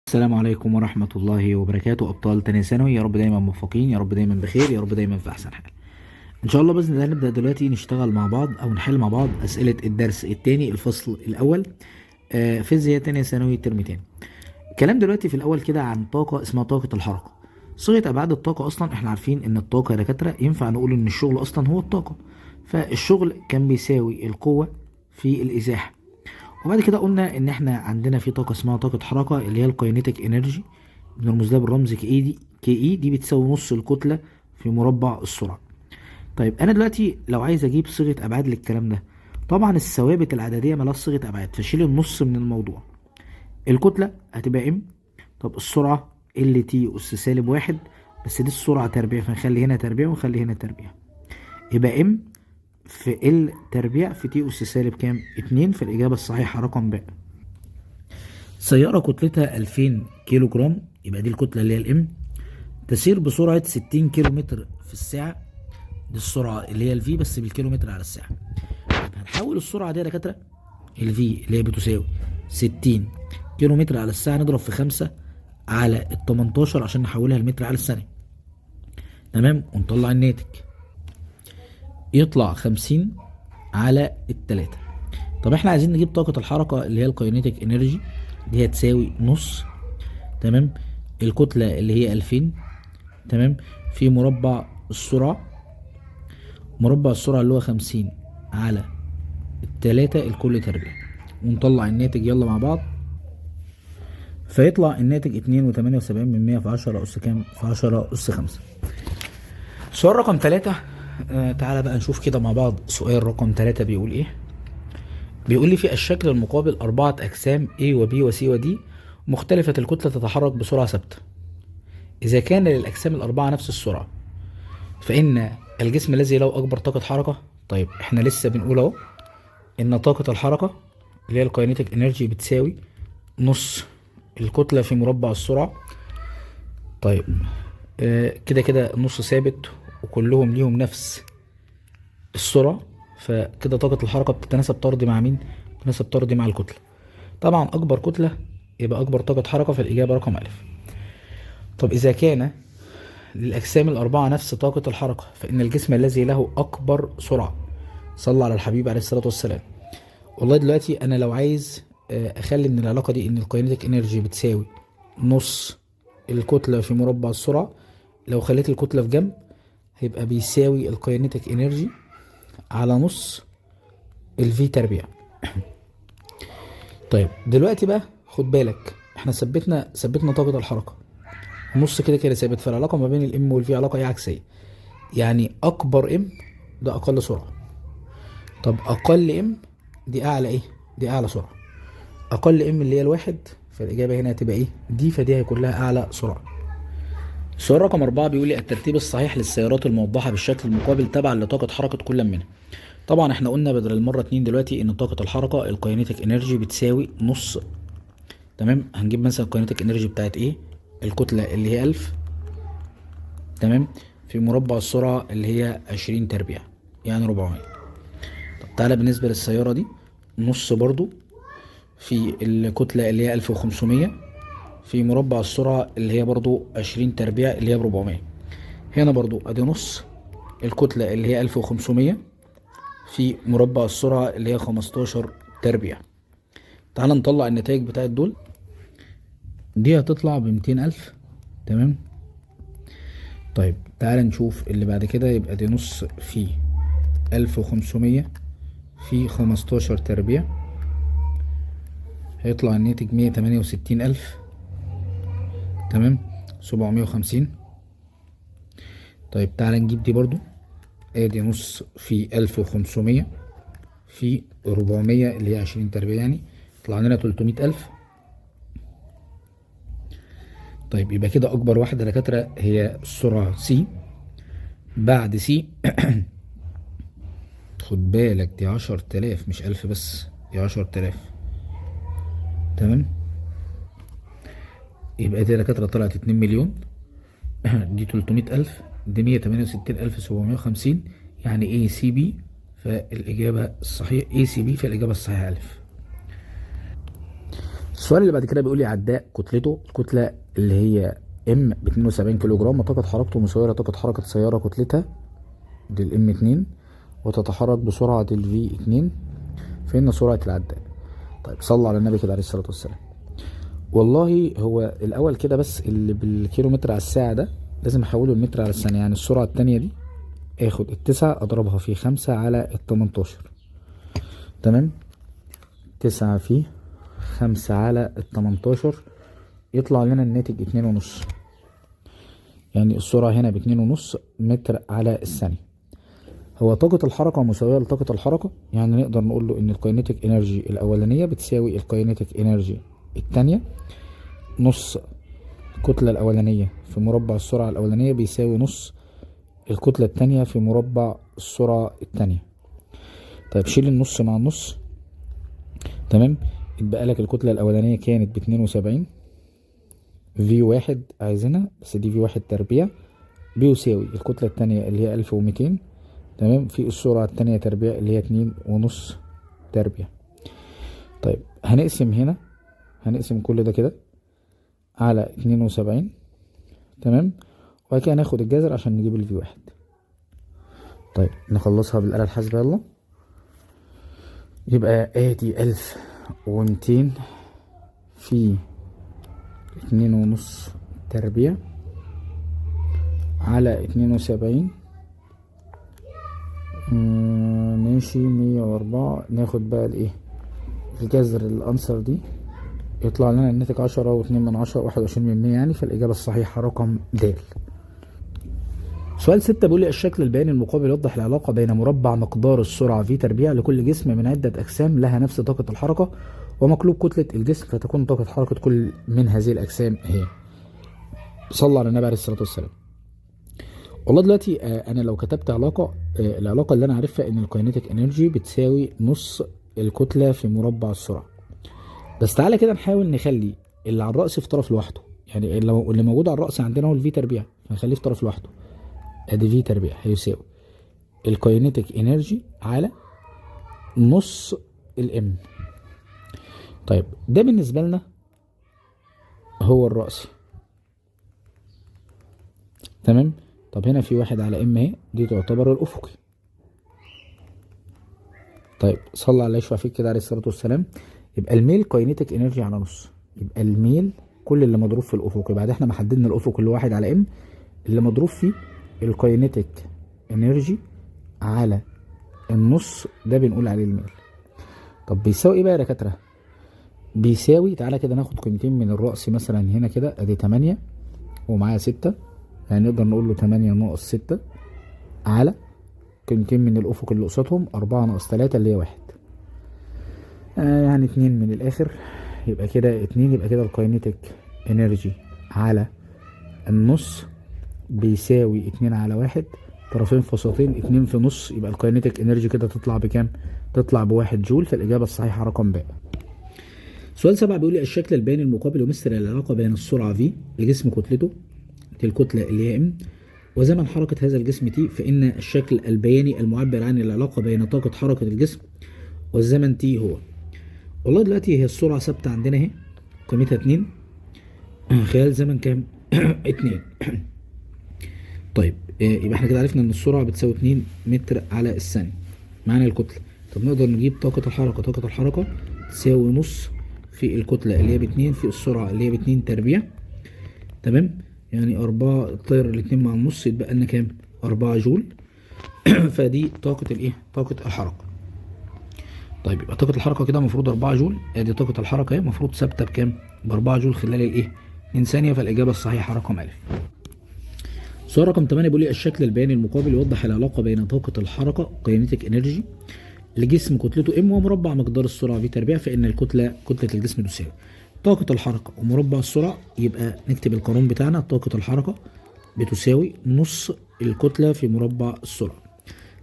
السلام عليكم ورحمة الله وبركاته. أبطال تانية ثانوي، يا رب دايما موفقين، يا رب دايما بخير، يا رب دايما في أحسن حال. إن شاء الله بإذن الله نبدأ دلوقتي نشتغل مع بعض أو نحل مع بعض أسئلة الدرس التاني الفصل الأول، فيزياء تانية ثانوي ترم تاني. الكلام دلوقتي في الأول كده عن طاقة اسمها طاقة الحركة. صيغة أبعاد الطاقة أصلا إحنا عارفين إن الطاقة يا دكاترة ينفع نقول إن الشغل أصلا هو الطاقة، فالشغل كان بيساوي القوة في الإزاحة. وبعد كده قلنا ان احنا عندنا في طاقه اسمها طاقه حركه اللي هي الكاينيتيك انرجي، بنرمز لها بالرمز كي اي دي بتساوي نص الكتله في مربع السرعه. طيب انا دلوقتي لو عايز اجيب صيغه ابعاد للكلام ده، طبعا الثوابت العدديه مالهاش صيغه ابعاد، فشيل النص من الموضوع. الكتله هتبقى ام، طب السرعه ال تي اس سالب واحد، بس دي السرعه تربيع فنخلي هنا تربيع ونخلي هنا تربيع، يبقى ام في ال تربيع في تي اس سالب كام؟ 2. في الإجابة الصحيحة رقم ب. سيارة كتلتها 2000 كيلو جرام، يبقى دي الكتلة اللي هي الام، تسير بسرعة 60 كيلو متر في الساعة، دي السرعة اللي هي الفي بس بالكيلومتر على الساعة. طيب هنحول السرعة دي يا دكاترة، الفي اللي هي بتساوي 60 كيلو متر على الساعة، نضرب في 5 على ال 18 عشان نحولها لمتر على الثانية. تمام، ونطلع الناتج يطلع 50 على التلاتة. طب احنا عايزين نجيب طاقة الحركة اللي هي الكاينيتيك انرجي، دي هتساوي نص، تمام، الكتلة اللي هي 2000، تمام، في مربع السرعة. مربع السرعة اللي هو 50 على التلاتة الكل تربيع، ونطلع الناتج يلا مع بعض. فيطلع الناتج 2.78 في 10 أس كام؟ في 10 أس 5. سؤال رقم 3. تعالى بقى نشوف كده مع بعض. سؤال رقم 3 بيقول ايه؟ بيقول لي في الشكل المقابل 4 أجسام A و B و C و D مختلفة الكتلة تتحرك بسرعة ثابتة. إذا كان للأجسام الأربعة نفس السرعة، فإن الجسم الذي له أكبر طاقة حركة. طيب إحنا لسه بنقول أهو إن طاقة الحركة اللي هي الكاينيتيك إنرجي بتساوي نص الكتلة في مربع السرعة. طيب كده كده النص ثابت وكلهم ليهم نفس السرعة، فكده طاقة الحركة بتتناسب طردي مع مين؟ بتتناسب طردي مع الكتلة. طبعا أكبر كتلة يبقى أكبر طاقة حركة، في الإجابة رقم ألف. طب إذا كان للأجسام الأربعة نفس طاقة الحركة، فإن الجسم الذي له أكبر سرعة. صلى على الحبيب عليه الصلاة والسلام. والله دلوقتي أنا لو عايز أخلي من العلاقة دي إن الكاينيتيك إنرجي بتساوي نص الكتلة في مربع السرعة، لو خليت الكتلة في جنب هيبقى بيساوي الكاينيتيك إنرجي على نص الفي تربيع. طيب دلوقتي بقى خد بالك، احنا ثبتنا طاقة الحركة، نص كده كده ثابت، فالعلاقة ما بين الام والفي علاقة ايه؟ عكسية. يعني اكبر ام ده اقل سرعة، طب اقل ام دي اعلى ايه؟ دي اعلى سرعة. اقل ام اللي هي الواحد، فالاجابة هنا هتبقى ايه؟ دي، فدي هيكون لها اعلى سرعة. السؤال رقم 4 بيقول لي الترتيب الصحيح للسيارات الموضحة بالشكل المقابل تبعا لطاقة حركة كل منها. طبعا احنا قلنا بدل المرة 2 دلوقتي ان طاقة الحركة الكاينيتيك انرجي بتساوي نص. تمام، هنجيب مثلا الكاينيتيك انرجي بتاعت ايه؟ الكتلة اللي هي 1000، تمام، في مربع السرعة اللي هي 20 تربيع يعني 400. طب تعالى بالنسبة للسيارة دي، نص برضو في الكتلة اللي هي 1500 في مربع السرعة اللي هي برضو 20 تربيع اللي هي 400. هنا برضو ادي نص الكتلة اللي هي 1500 في مربع السرعة اللي هي 15 تربيع. تعال نطلع النتائج بتاعت دول، دي هتطلع ب200,000. تمام. طيب تعال نشوف اللي بعد كده، يبقى دي نص في 1500 في 15 تربيع، هيطلع الناتج 168,000. تمام، 750. طيب تعال نجيب دي برضو، ادي نص في 1500 في 400 اللي هي 20 تربيع يعني طلع لنا 300,000. طيب يبقى كده أكبر واحدة دكاترة هي السرعة سي. بعد سي خد بالك دي 10,000 مش 1000 بس، دي 10,000. تمام، يبقى دي دكاترة طلعت 2,000,000. دي 300,000، دي 168,750، يعني اي سي بي، فالإجابة الصحيحة اي سي بي، فالإجابة الصحيحة ألف. السؤال اللي بعد كده بيقول لي عداء كتلته الكتله اللي هي ام ب 72 كيلو جرام وطاقه حركته مساويه لطاقه حركه سياره كتلتها دي الام 2 وتتحرك بسرعه الفي 2 فإن سرعه العداء. طيب صلى على النبي كده عليه الصلاه والسلام. والله هو الاول كده بس اللي بالكيلومتر على الساعه ده لازم احوله المتر على الثانيه، يعني السرعه التانيه دي اخد التسعة اضربها في 5 على ال18. تمام، 9 في 5 على ال18 يطلع لنا الناتج 2.5. يعني السرعة هنا ب2.5 متر على الثانية. هو طاقة الحركة مساوية لطاقة الحركة، يعني نقدر نقول له ان الكاينيتيك انرجي الاولانية بتساوي الكاينيتيك انرجي التانية، نص الكتلة الاولانية في مربع السرعة الاولانية بيساوي نص الكتلة التانية في مربع السرعة التانية. طيب شيل النص مع النص. تمام، يتبقى لك الكتلة الاولانية كانت ب72 في واحد عايزينها بس دي في واحد تربيع بيساوي الكتلة التانية اللي هي 1200 تمام في السرعة التانية تربيع اللي هي 2.5 تربيع. طيب هنقسم هنا، هنقسم كل ده كده على 72 تمام، وبعد كده ناخد الجذر عشان نجيب الفي واحد. طيب نخلصها بالآلة الحاسبة يلا. يبقى ادي 1200 في 2.5 تربيع على 72 ماشي 104. ناخد بقى الايه الجذر الانسر دي يطلع لنا الناتج 10.2 21%، يعني فالإجابة الصحيحة رقم د. سؤال 6 بيقول لي الشكل البياني المقابل يوضح العلاقة بين مربع مقدار السرعة في تربيع لكل جسم من عدة أجسام لها نفس طاقة الحركة ومقلوب كتلة الجسم، فتكون طاقة حركة كل من هذه الأجسام هي. صلى على النبي عليه الصلاة والسلام. والله دلوقتي أنا لو كتبت علاقة، العلاقة اللي أنا عارفها إن الكاينيتيك انرجي بتساوي نص الكتلة في مربع السرعة. بس تعالى كده نحاول نخلي اللي على الرأس في طرف لوحده، يعني اللي موجود على الرأس عندنا هو الفي تربيع، هنخليه في طرف لوحده. ادي في تربيع هيساوي الكاينيتيك انرجي على نص الام. طيب ده بالنسبة لنا هو الرأسي تمام. طب هنا في واحد على ام اهي، دي تعتبر الأفقي. طيب صلى على يشفع فيك كده عليه الصلاة والسلام. يبقى الميل كاينيتيك انرجي على نص، يبقى الميل كل اللي مضروب في الأفقي، بعد احنا ما حددنا الأفق اللي واحد على ام اللي مضروب فيه الكاينيتيك انرجي على النص ده بنقول عليه الميل. طب بيساوي ايه بقى يا دكاتره؟ بيساوي، تعالى كده ناخد قيمتين من الرأس مثلا هنا كده، ادي 8 ومعايا 6، يعني نقدر نقول له 8 ناقص 6 على قيمتين من الافق اللي قصادهم 4 ناقص 3 اللي هي 1، يعني 2 من الاخر. يبقى كده 2، يبقى كده الكاينيتيك انرجي على النص بيساوي 2 على 1، طرفين فاصلتين 2 في نص، يبقى الكاينيتيك انرجي كده تطلع بكام؟ تطلع ب1 جول، فالإجابة الصحيحة رقم ب. سؤال 7 بيقول لي الشكل البياني المقابل يمثل العلاقة بين السرعة v لجسم كتلته الكتلة اللي هي m وزمن حركة هذا الجسم t، فإن الشكل البياني المعبر عن العلاقة بين طاقة حركة الجسم والزمن t هو. والله دلوقتي هي السرعة ثابتة عندنا اهي، قيمتها 2 خلال زمن كام؟ 2. طيب يبقى احنا كده عرفنا ان السرعة بتساوي 2 متر على الثانية، معانا الكتلة. طب نقدر نجيب طاقة الحركة، طاقة الحركة تساوي نص في الكتلة اللي هي ب2 في السرعة اللي هي ب2 تربيع تمام، يعني 4 طير الاتنين مع النص يتبقى لنا كام؟ 4 جول. فدي طاقة الايه؟ طاقة الحركة. طيب يبقى طاقة الحركة كده المفروض 4 جول، ادي طاقة الحركة اهي المفروض ثابتة بكام؟ ب4 جول خلال الايه؟ 2 ثانية، فالإجابة الصحيحة رقم أ. سؤال رقم 8 بيقول لي الشكل البياني المقابل يوضح العلاقة بين طاقة الحركة كاينيتيك انرجي لجسم كتلته ام ومربع مقدار السرعة في تربيع، فإن كتلة الجسم تساوي طاقة الحركة ومربع السرعة. يبقى نكتب القانون بتاعنا، طاقة الحركة بتساوي نص الكتلة في مربع السرعة.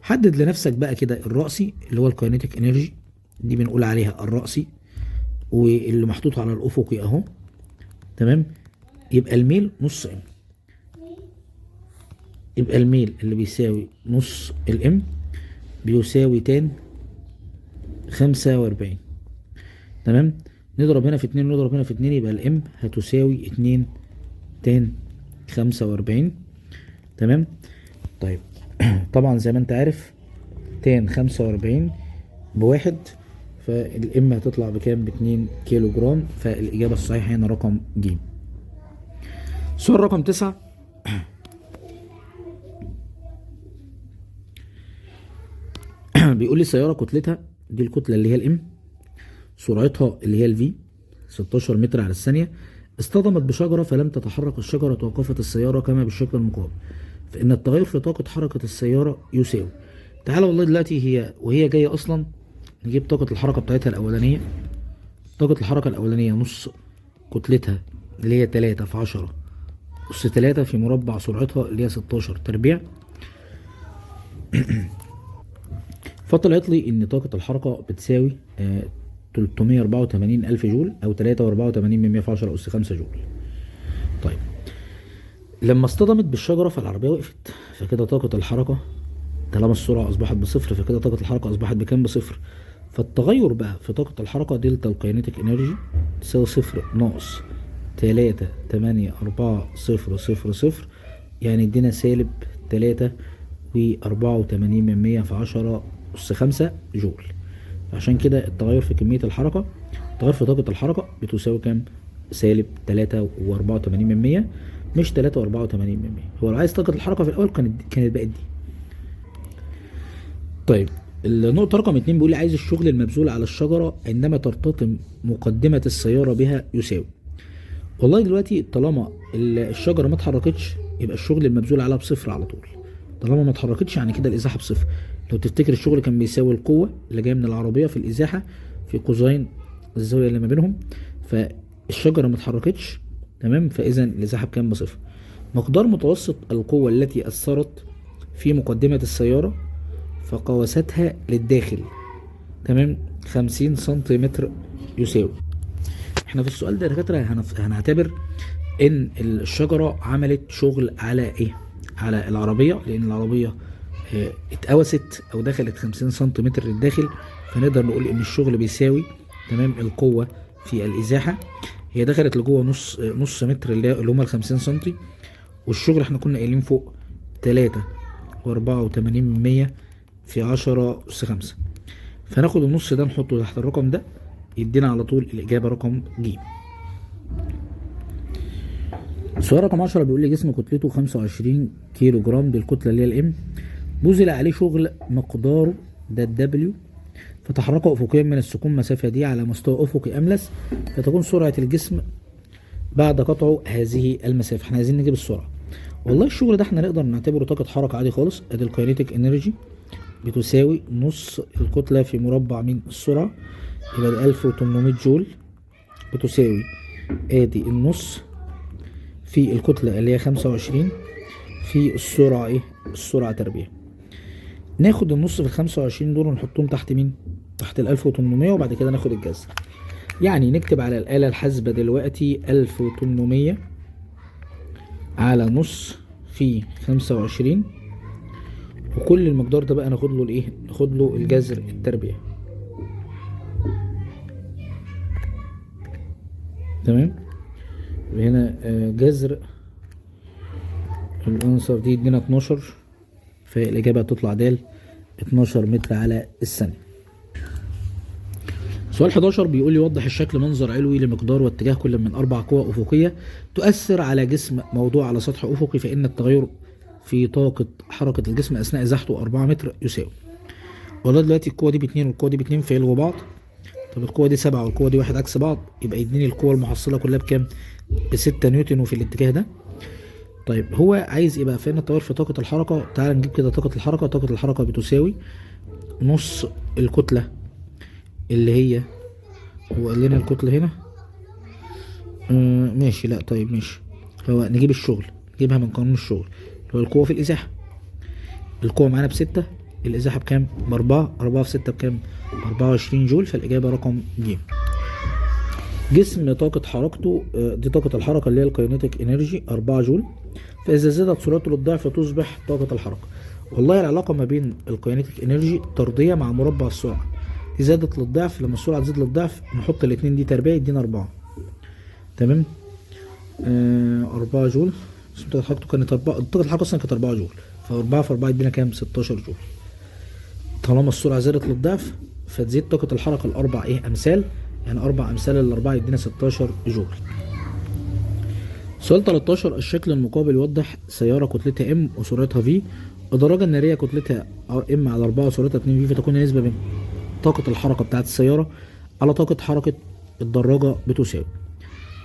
حدد لنفسك بقى كده الرأسي اللي هو الكاينيتيك انرجي، دي بنقول عليها الرأسي، واللي محطوط على الأفقي اهو تمام. يبقى الميل نص ام، يبقى الميل اللي بيساوي نص الام بيساوي تان 45 تمام. نضرب هنا في 2 ونضرب هنا في 2، يبقى الام هتساوي 2 تان 45. تمام. طيب طبعا زي ما انت عارف تان 45 بواحد، فالام هتطلع بكام؟ ب2 كيلو جرام. فالاجابه الصحيحه هنا رقم ج. السؤال رقم 9 بيقول لي سياره كتلتها، دي الكتله اللي هي الام، سرعتها اللي هي الفي 16 متر على الثانيه، اصطدمت بشجره فلم تتحرك الشجره، توقفت السياره كما بالشكل المقابل، فان التغير في طاقه حركه السياره يساوي. تعالى والله دلوقتي هي وهي جايه اصلا نجيب طاقه الحركه بتاعتها الاولانيه. طاقه الحركه الاولانيه نص كتلتها اللي هي 3 في 10 أس 3 في مربع سرعتها اللي هي 16 تربيع. فطلعت لي ان طاقة الحركة بتساوي 384 ألف جول أو 3.84 في 10 أس 5 جول. طيب لما اصطدمت بالشجرة فالعربية وقفت، فكده طاقة الحركة طالما السرعة أصبحت بصفر فكده طاقة الحركة أصبحت بكام؟ بصفر. فالتغير بقى في طاقة الحركة دلتا الكاينيتيك انرجي تساوي صفر ناقص 3.8400، يعني ادينا سالب 3.84 في 10 أس 5 جول. عشان كده التغير في كمية الحركة، التغير في طاقة الحركة بتساوي كام؟ سالب 3.84 مش 3.84. هو لو عايز طاقة الحركة في الأول كانت بقت دي. طيب النقطة رقم 2 بيقول لي عايز الشغل المبذول على الشجرة عندما ترتطم مقدمة السيارة بها يساوي. والله دلوقتي طالما الشجرة ما اتحركتش يبقى الشغل المبذول عليها بصفر على طول. طالما ما اتحركتش يعني كده الإزاحة بصفر. لو تفتكر الشغل كان بيساوي القوة اللي جاية من العربية في الإزاحة في قوسين الزاوية اللي ما بينهم، فالشجرة ما اتحركتش. تمام. فإذا الإزاحة بكام؟ بصفر. مقدار متوسط القوة التي أثرت في مقدمة السيارة فقواستها للداخل، تمام، 50 سنتيمتر يساوي. احنا في السؤال ده يا دكاترة هنعتبر ان الشجرة عملت شغل على ايه؟ على العربية، لان العربية اتقوست او دخلت 50 سنتيمتر للداخل، فنقدر نقول ان الشغل بيساوي تمام القوة في الازاحة. هي دخلت لجوه نص متر اللي هما ال50 سنتي، والشغل احنا كنا قايلين فوق 3.84 في 10 أس 5. فناخد النص ده نحطه تحت الرقم ده يدينا على طول الإجابة رقم ج. السؤال رقم 10 بيقول لي جسم كتلته 25 كيلو جرام، دي الكتلة اللي هي الام، بذل عليه شغل مقداره ده الدبليو، فتحرك أفقيا من السكون مسافة دي على مستوى أفقي أملس، فتكون سرعة الجسم بعد قطعه هذه المسافة. احنا عايزين نجيب السرعة. والله الشغل ده احنا نقدر نعتبره طاقة حركة عادي خالص. ادي الكاينيتيك انرجي بتساوي نص الكتلة في مربع من السرعة، يبقى 1800 جول، بتساوي ادي النص في الكتلة اللي هي 25 في السرعة ايه؟ السرعة تربيع. ناخد النص في ال25 دول ونحطهم تحت مين؟ تحت ال 1800، وبعد كده ناخد الجذر. يعني نكتب على الآلة الحاسبة دلوقتي 1800 على نص في 25، وكل المقدار ده بقى ناخد له الايه؟ ناخد له الجذر التربيع. تمام. هنا جذر الانصر دي يدينا 12، فالاجابه هتطلع د 12 متر على الثانيه. سؤال 11 بيقول لي وضح الشكل منظر علوي لمقدار واتجاه كل من 4 قوى افقيه تؤثر على جسم موضوع على سطح افقي، فان التغير في طاقه حركه الجسم اثناء ازاحته 4 متر يساوي. والله دلوقتي القوه دي ب2 والقوه دي ب2 فيلغوا بعض. طب القوه دي 7 والقوه دي 1 عكس بعض، يبقى يديني القوه المحصله كلها بكام؟ ب6 نيوتن وفي الاتجاه ده. طيب هو عايز يبقى فين التغير في طاقه الحركه؟ تعال نجيب كده طاقه الحركه. طاقه الحركه بتساوي نص الكتله اللي هي، هو قال لنا الكتله هنا ماشي، لا طيب ماشي، هو نجيب الشغل، نجيبها من قانون الشغل اللي هو القوه في الازاحه. القوه معانا ب6، الازاحه بكام؟ ب4، 4 في 6 بكام؟ 24 جول، فالاجابه رقم ج. جسم طاقة حركته دي طاقة الحركة اللي هي الكاينيتيك انرجي 4 جول، فإذا زادت سرعته للضعف تصبح طاقة الحركة. والله العلاقة ما بين الكاينيتيك انرجي طردية مع مربع السرعة، دي زادت للضعف، لما السرعة تزيد للضعف نحط الاتنين دي تربيع يدينا 4. تمام. 4 جول. بس طاقة حركته كانت 4، طاقة الحركة أصلا كانت 4 جول، ف4 في 4 يدينا كام؟ 16 جول. طالما السرعة زادت للضعف فتزيد طاقة الحركة الأربع أمثال، يعني 4 أمثال الأربعة يدينا 16 جول. سؤال 13. الشكل المقابل يوضح سيارة كتلتها ام وسرعتها في، الدراجة النارية كتلتها ام على 4 وسرعتها 2 في، فتكون النسبة بين طاقة الحركة بتاعت السيارة على طاقة حركة الدراجة بتساوي.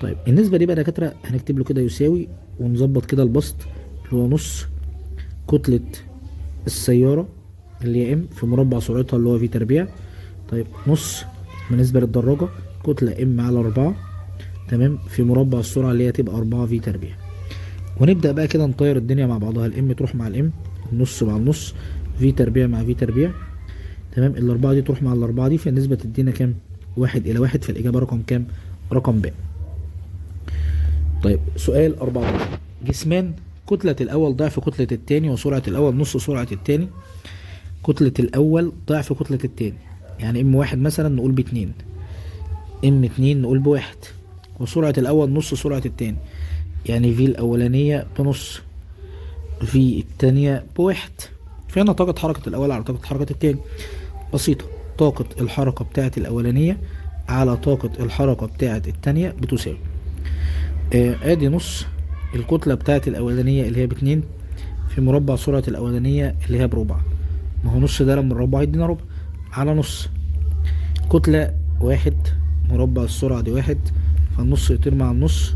طيب النسبة دي بقى يا دكاترة هنكتب له كده يساوي، ونظبط كده البسط اللي هو نص كتلة السيارة اللي هي ام في مربع سرعتها اللي هو في تربيع. طيب نص بالنسبة للدراجة كتلة ام على 4 تمام في مربع السرعة اللي هي تبقى 4 في تربيع. ونبدأ بقى كده نطير الدنيا مع بعضها، الام تروح مع الام، النص مع النص، في تربيع مع في تربيع. تمام. الأربعة دي تروح مع الأربعة دي، فالنسبة تدينا كام؟ 1:1، فالإجابة رقم كام؟ رقم ب. طيب سؤال 14. جسمان كتلة الأول ضعف كتلة التاني وسرعة الأول نص سرعة التاني. كتلة الأول ضعف كتلة التاني، يعني ام 1 مثلا نقول ب2، ام 2 نقول ب1، وسرعة الأول نص سرعة التاني، يعني في الأولانية بنص، في التانية ب1. فهنا طاقة حركة الأول على طاقة حركة التاني. بسيطة، طاقة الحركة بتاعة الأولانية على طاقة الحركة بتاعة التانية بتساوي ادي نص الكتلة بتاعة الأولانية اللي هي ب2 في مربع سرعة الأولانية اللي هي بربع. ما هو نص ده لما الربع يدينا ربع على نص كتلة 1 مربع السرعة دي 1، فالنص يطير مع النص،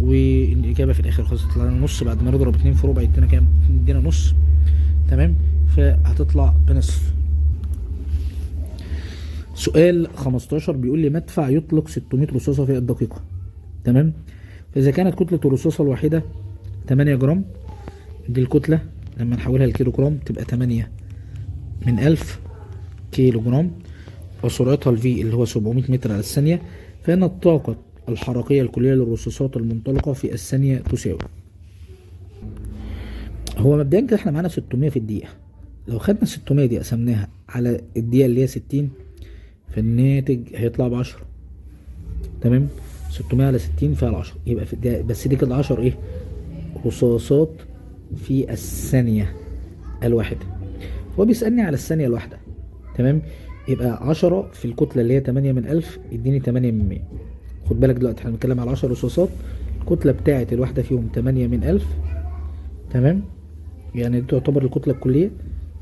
والإجابة في الآخر خلاص تطلع لنا نص بعد ما نضرب 2 في ربع يدينا كام؟ يدينا نص. تمام. فهتطلع بنصف. سؤال 15 بيقول لي مدفع يطلق 600 رصاصة في الدقيقة. تمام. فإذا كانت كتلة الرصاصة الواحدة 8 جرام، دي الكتلة لما نحولها لكيلو جرام تبقى 8 من 1000 كيلو جرام، وسرعتها الفي اللي هو 700 متر على الثانية، فإن الطاقة الحركية الكلية للرصاصات المنطلقة في الثانية تساوي. هو مبدئيا كده احنا معانا 600 في الدقيقة، لو خدنا 600 دي قسمناها على الدقيقة اللي هي 60 فالناتج هيطلع ب10. تمام. 600 على 60 فيها 10، يبقى في الدقيقة بس دي كده 10 ايه؟ رصاصات في الثانية الواحدة. هو بيسألني على الثانية الواحدة. تمام. يبقى 10 في الكتلة اللي هي 8 من 1000 يديني 8 من 100. خد بالك دلوقتي احنا بنتكلم على 10 رصاصات، الكتلة بتاعة الواحدة فيهم 8 من 1000. تمام. يعني دي تعتبر الكتلة الكلية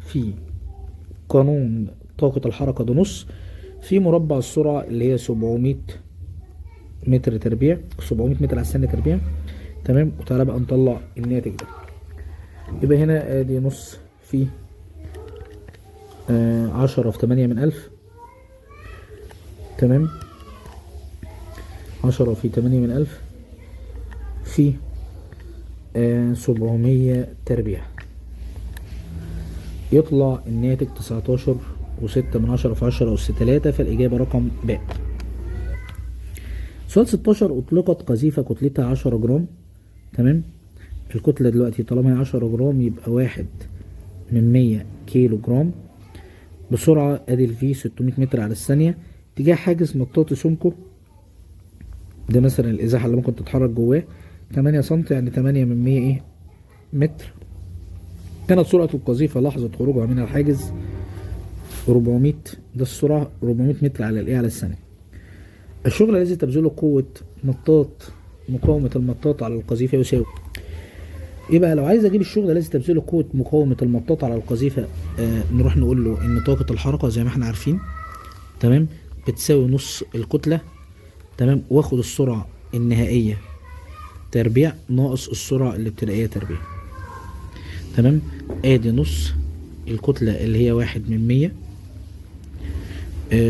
في قانون طاقة الحركة ده نص في مربع السرعة اللي هي 700 متر تربيع، 700 متر على الثانية تربيع. تمام. وتعالى بقى نطلع الناتج ده. يبقى هنا ادي نص في 10 في 8 من 1000. تمام. 10 في 8 من 1000 في 700 تربيع، يطلع الناتج 19.6 في 10 أس 3، فالإجابة رقم ب. سؤال 16. أطلقت قذيفة كتلتها 10 جرام. تمام. الكتلة دلوقتي طالما هي 10 جرام يبقى 1 من 100 كيلو جرام بسرعة ادي الفي 600 متر على الثانية تجاه حاجز مطاطي سمكه ده مثلا الازاحة اللي ممكن تتحرك جواه 8 سم، يعني 8 من 100 ايه متر. كانت سرعة القذيفة لحظة خروجها من الحاجز 400، ده السرعة 400 متر على الايه على الثانية. الشغل الذي تبذله قوة مطاط مقاومة المطاط على القذيفة يساوي. يبقى لو عايز اجيب الشغل الذي تبذله قوة مقاومة المطاط على القذيفة نروح نقول له ان طاقة الحركة زي ما احنا عارفين تمام بتساوي نص الكتلة. تمام. واخد السرعة النهائية تربيع ناقص السرعة الابتدائية تربيع. تمام. ادي نص الكتلة اللي هي 1 من 100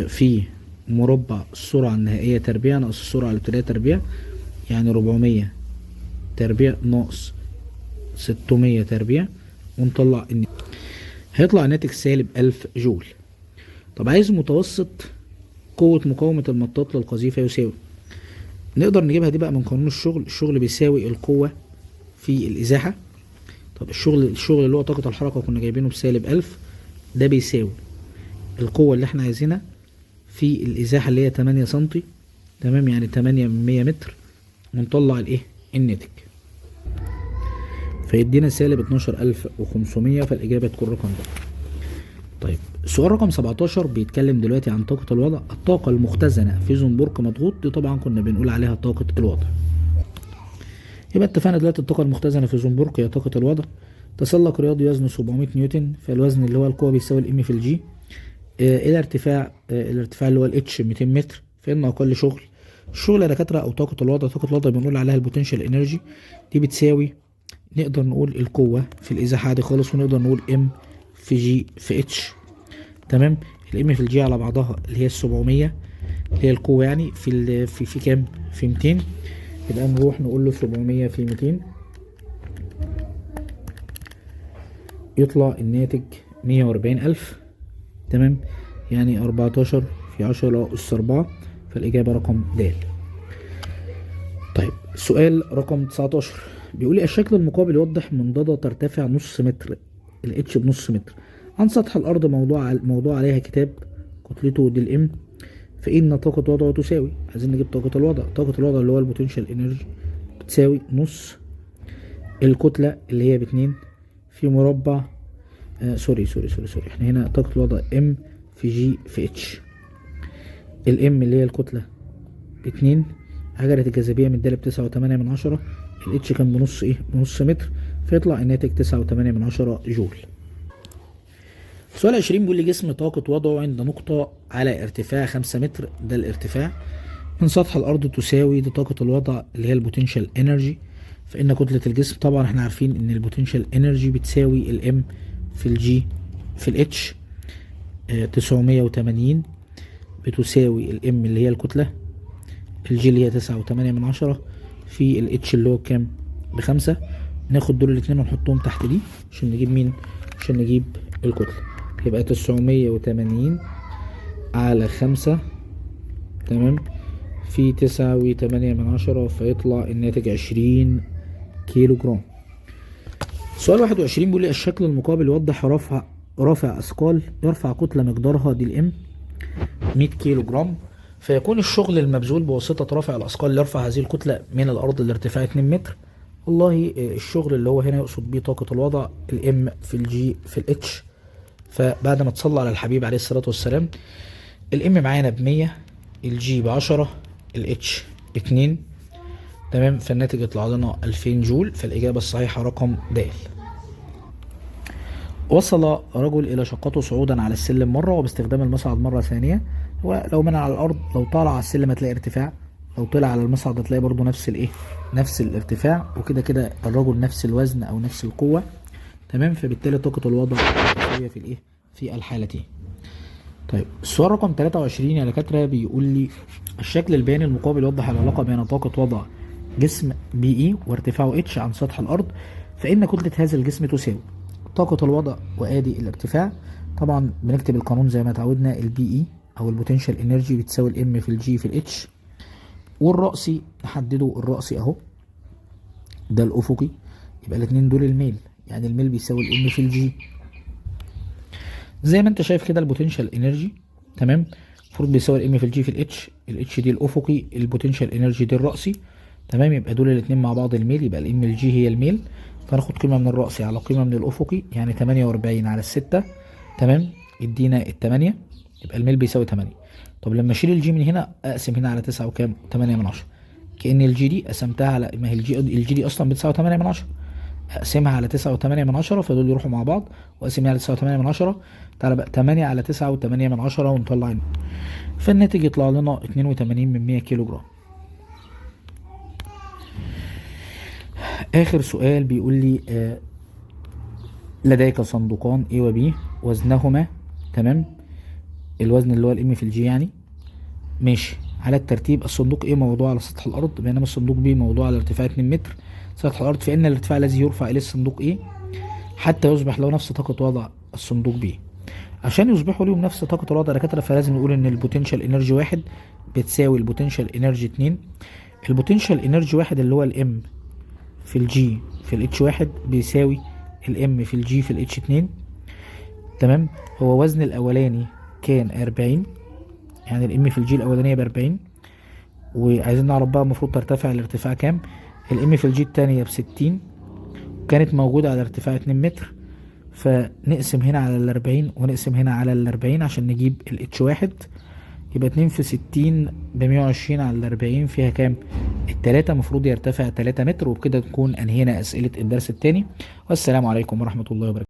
في مربع السرعة النهائية تربيع ناقص السرعة الابتدائية تربيع، يعني 400 تربيع ناقص 600 تربيع، ونطلع ان هيطلع الناتج سالب 1000 جول. طب عايز متوسط قوة مقاومة المطاط للقذيفة يساوي. نقدر نجيبها دي بقى من قانون الشغل. الشغل بيساوي القوة في الإزاحة. طب الشغل اللي هو طاقة الحركة كنا جايبينه بسالب 1000، ده بيساوي القوة اللي احنا عايزينها في الازاحة اللي هي 8 سنتي، تمام، يعني 8 من 100 متر، ونطلع الايه الناتج، فيدينا سالب 12500. فالاجابة تكون رقم ده. طيب السؤال رقم 17 بيتكلم دلوقتي عن طاقة الوضع. الطاقة المختزنة في زنبرك مضغوط، دي طبعا كنا بنقول عليها طاقة الوضع. يبقى اتفقنا دلوقتي الطاقة المختزنة في زنبرك هي طاقة الوضع. تسلق رياضي وزنه 700 نيوتن، فالوزن اللي هو القوة بيساوي الام في الجي. الارتفاع اللي هو الاتش 200 متر، فإن أقل شغل. الشغل يا دكاترة أو طاقة الوضع، طاقة الوضع بنقول عليها البوتنشال انرجي، دي بتساوي نقدر نقول القوة في الإزاحة عادي خالص، ونقدر نقول ام في جي في اتش. تمام. الام في الجي على بعضها اللي هي 700 اللي هي القوة يعني في كام؟ في 200. يبقى نروح نقول له 700 في 200 يطلع الناتج 140,000. تمام، يعني 14 في 10 أس 4. فالإجابة رقم د. طيب سؤال رقم 19 بيقول لي الشكل المقابل يوضح منضدة ترتفع نص متر، الاتش بنص متر، عن سطح الأرض، موضوع عليها كتاب، كتلته دي الام، فإن طاقة وضعه تساوي، عايزين نجيب طاقة الوضع. طاقة الوضع اللي هو البوتنشال انرجي بتساوي نص الكتلة اللي هي ب2 في مربع سوري احنا هنا طاقة الوضع ام في جي في اتش. الام اللي هي الكتلة ب2، عجلة الجاذبية مدالة ب9.8، الاتش كان بنص بنص متر، فيطلع الناتج 9.8 جول. سؤال 20 بيقول لي جسم طاقة وضعه عند نقطة على ارتفاع 5 متر، ده الارتفاع، من سطح الأرض تساوي دي طاقة الوضع اللي هي البوتنشال انرجي. فإن كتلة الجسم طبعا احنا عارفين إن البوتنشال انرجي بتساوي الام في الجي في الاتش. 980 بتساوي الام اللي هي الكتلة، الجي اللي هي 9.8 في الاتش اللي هو كام؟ ب5. ناخد دول الاتنين ونحطهم تحت دي عشان نجيب مين؟ عشان نجيب الكتلة. يبقى 980 على 5، تمام، في 9.8، فيطلع الناتج 20 كيلو جرام. سؤال 21 بيقول لي الشكل المقابل يوضح رافع أثقال يرفع كتلة مقدارها دي الام 100 كيلو جرام، فيكون الشغل المبذول بواسطة رافع الأثقال ليرفع هذه الكتلة من الأرض لارتفاع 2 متر. والله الشغل اللي هو هنا يقصد بيه طاقة الوضع الام في الجي في الاتش. فبعد ما تصلى على الحبيب عليه الصلاة والسلام، الام معانا ب100، الجي ب10، الاتش ب2، تمام، فالناتج يطلع لنا 2000 جول. فالإجابة الصحيحة رقم د. وصل رجل إلى شقته صعودا على السلم مرة وباستخدام المصعد مرة ثانية. ولو من على الأرض، لو طالع على السلم هتلاقي ارتفاع، لو طلع على المصعد هتلاقي برضو نفس الارتفاع، وكده كده الرجل نفس الوزن أو نفس القوة، تمام، فبالتالي طاقة الوضع متساوية في الحالتين. طيب السؤال رقم 23 يا دكاترة بيقول لي الشكل البياني المقابل يوضح العلاقة بين طاقة وضع جسم بي اي وارتفاعه اتش عن سطح الأرض، فإن كتلة هذا الجسم تساوي طاقة الوضع وآدي الارتفاع. طبعا بنكتب القانون زي ما تعودنا، البي اي أو البوتنشال انرجي بتساوي الام في الجي في الاتش، والرأسي نحدده، الرأسي أهو ده الأفقي، يبقى الاتنين دول الميل، يعني الميل بيساوي الام في الجي. زي ما انت شايف كده البوتنشال انرجي، تمام، المفروض بيساوي الام في الجي في الاتش، الاتش دي الافقي، البوتنشال انرجي دي الرأسي، تمام، يبقى دول الاتنين مع بعض الميل، يبقى الام الجي هي الميل، فناخد قيمة من الرأسي على قيمة من الافقي، يعني 48 على 6، تمام، يدينا ال8، يبقى الميل بيساوي 8. طب لما اشيل الجي من هنا اقسم هنا على 9 وكام؟ 8، كأن الجي دي قسمتها على، ما هي الجي دي اصلا بتساوي 8، اقسمها على 9.8، فدول يروحوا مع بعض، واقسمها على 9.8، تعالى بقى 8 على 9.8 ونطلع هنا، فالناتج يطلع لنا 82 من 100 كيلو جرام. اخر سؤال بيقول لي لديك صندوقان A و B وزنهما، تمام، الوزن اللي هو الام في الجي يعني، ماشي، على الترتيب الصندوق A موضوع على سطح الارض، بينما الصندوق B موضوع على ارتفاع 2 متر سطح الارض، فان الارتفاع الذي يرفع اليه الصندوق A حتى يصبح له نفس طاقة وضع الصندوق B. عشان يصبحوا ليهم نفس طاقة الوضع دكاترة، فلازم نقول ان البوتنشال انرجي 1 بتساوي البوتنشال انرجي 2. البوتنشال انرجي 1 اللي هو الام في الجي في الاتش 1 بيساوي الام في الجي في الاتش 2، تمام. هو وزن الاولاني كان 40، يعني الام في الجي الاولانيه ب40، وعايزين نعرف بقى المفروض ترتفع الارتفاع كام. الام في الجي التانية ب60، كانت موجودة على ارتفاع 2 متر، فنقسم هنا على 40 ونقسم هنا على 40 عشان نجيب الاتش1. يبقى 2 في 60 ب120 على 40 فيها كام؟ التلاتة. مفروض يرتفع 3 متر. وبكده نكون انهينا اسئلة الدرس التاني، والسلام عليكم ورحمة الله وبركاته.